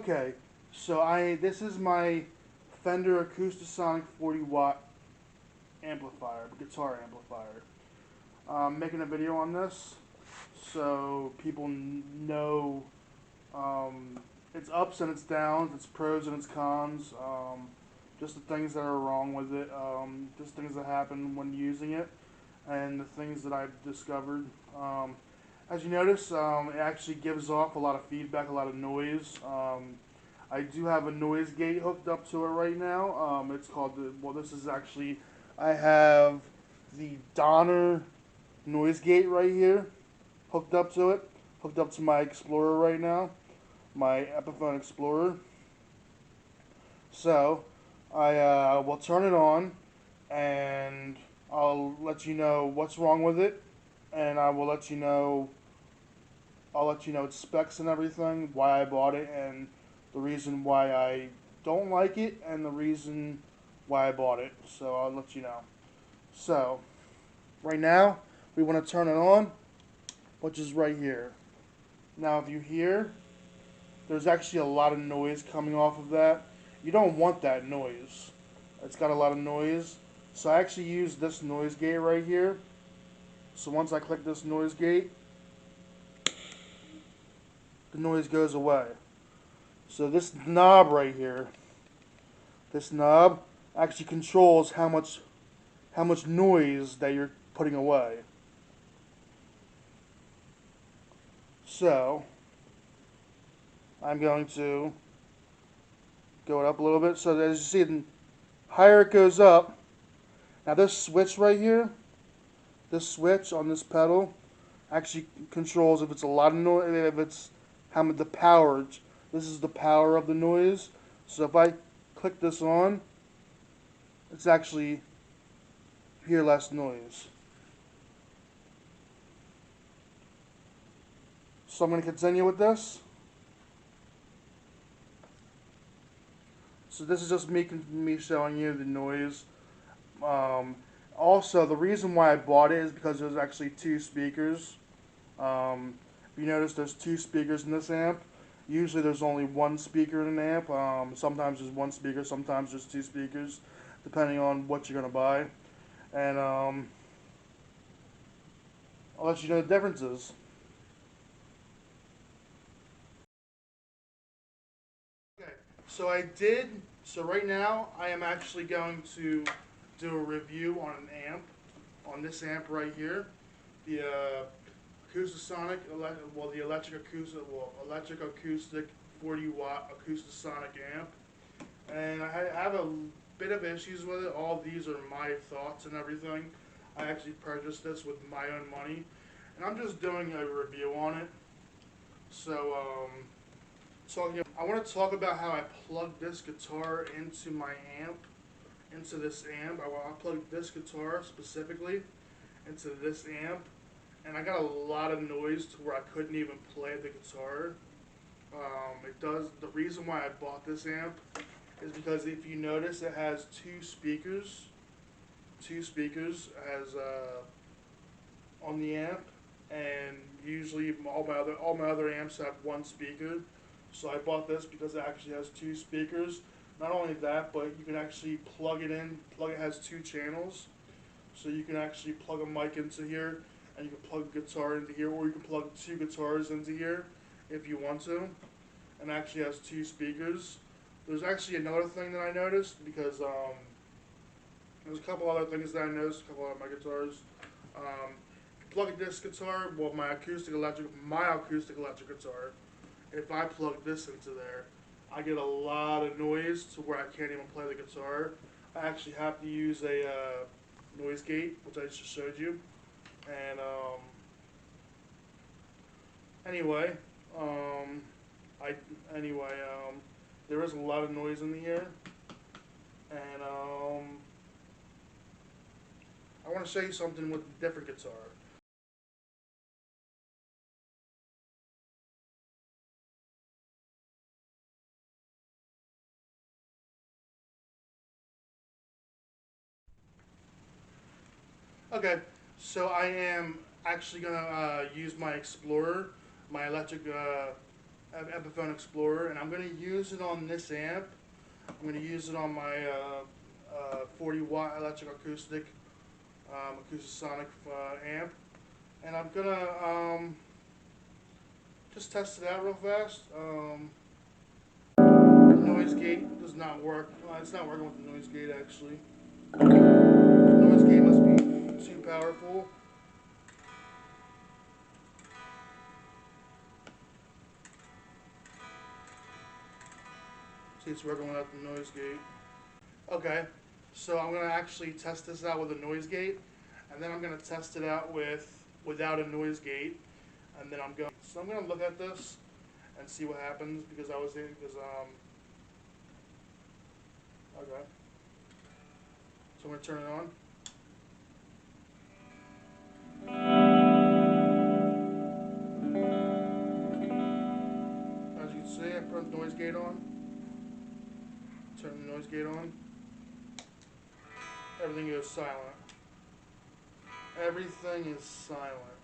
Okay, so this is my Fender acoustasonic 40-watt amplifier, guitar amplifier. I'm making a video on this so people know um, its ups and its downs, its pros and its cons, just the things that are wrong with it, just things that happen when using it, and the things that I've discovered. As you notice, it actually gives off a lot of feedback, a lot of noise. I do have a noise gate hooked up to it right now. It's called this is actually, I have the Donner noise gate right here hooked up to it, hooked up to my Explorer right now, my Epiphone Explorer. So I will turn it on and I'll let you know what's wrong with it, and I'll let you know its specs and everything, why I bought it, and the reason why I don't like it, and the reason why I bought it. So I'll let you know. So right now we want to turn it on, which is right here. Now if you hear, there's actually a lot of noise coming off of that. You don't want that noise. It's got a lot of noise. So I actually use this noise gate right here. So once I click this noise gate, the noise goes away. So this knob right here, this knob actually controls how much noise that you're putting away. So I'm going to go it up a little bit. So as you see, the higher it goes up. Now this switch right here, this switch on this pedal actually controls if it's a lot of noise, if it's the power. This is the power of the noise. So if I click this on, it's actually hear less noise. So I'm going to continue with this. So this is just me showing you the noise. Um, Also, the reason why I bought it is because there's actually two speakers. If you notice, there's two speakers in this amp. Usually there's only one speaker in an amp. Sometimes there's one speaker, sometimes there's two speakers, depending on what you're going to buy. And I'll let you know the differences. Okay, so right now I am actually going to do a review on an amp, on this amp right here, the acoustasonic, the electric acoustic 40-watt acoustasonic amp. And I have a bit of issues with it. All these are my thoughts and everything. I actually purchased this with my own money, and I'm just doing a review on it. So, I want to talk about how I plugged this guitar into my amp, into this amp. I plugged this guitar specifically into this amp, and I got a lot of noise to where I couldn't even play the guitar. It does. The reason why I bought this amp is because if you notice, it has two speakers. Two speakers as on the amp, and usually all my other amps have one speaker. So I bought this because it actually has two speakers. Not only that, but you can actually plug it in. It has two channels, so you can actually plug a mic into here, and you can plug a guitar into here, or you can plug two guitars into here if you want to. And it actually has two speakers. There's actually another thing that I noticed because there's a couple other things that I noticed. A couple of my guitars. Plug this guitar, well, my acoustic electric guitar. If I plug this into there, I get a lot of noise to where I can't even play the guitar. I actually have to use a noise gate, which I just showed you. And anyway, um, I anyway, there is a lot of noise in the air, and I want to show you something with a different guitar. Okay, so I am actually gonna use my Explorer, my electric Epiphone Explorer, and I'm going to use it on this amp. I'm going to use it on my 40-watt electric acoustic acoustasonic amp, and I'm going to just test it out real fast. The noise gate does not work. It's not working with the noise gate actually. The noise gate must be too powerful. See, it's working without the noise gate. Okay, so I'm gonna actually test this out with a noise gate, and then I'm gonna test it out without a noise gate, and then I'm gonna look at this and see what happens because okay. So I'm gonna turn it on. As you can see, I put the noise gate on. Turn the noise gate on. Everything goes silent. Everything is silent.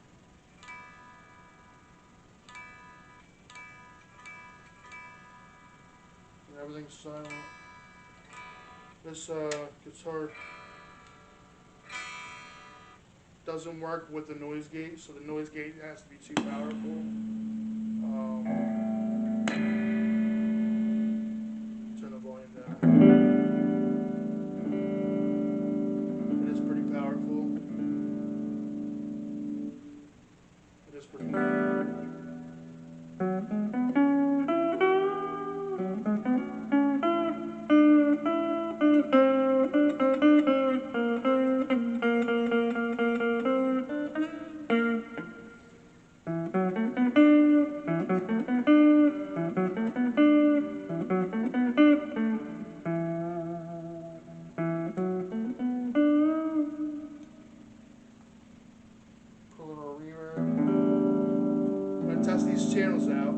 Everything's silent. This guitar doesn't work with the noise gate, so the noise gate has to be too powerful. Turn the volume down. It is pretty powerful. It is pretty powerful. Put a little reverb. I'm going to test these channels out.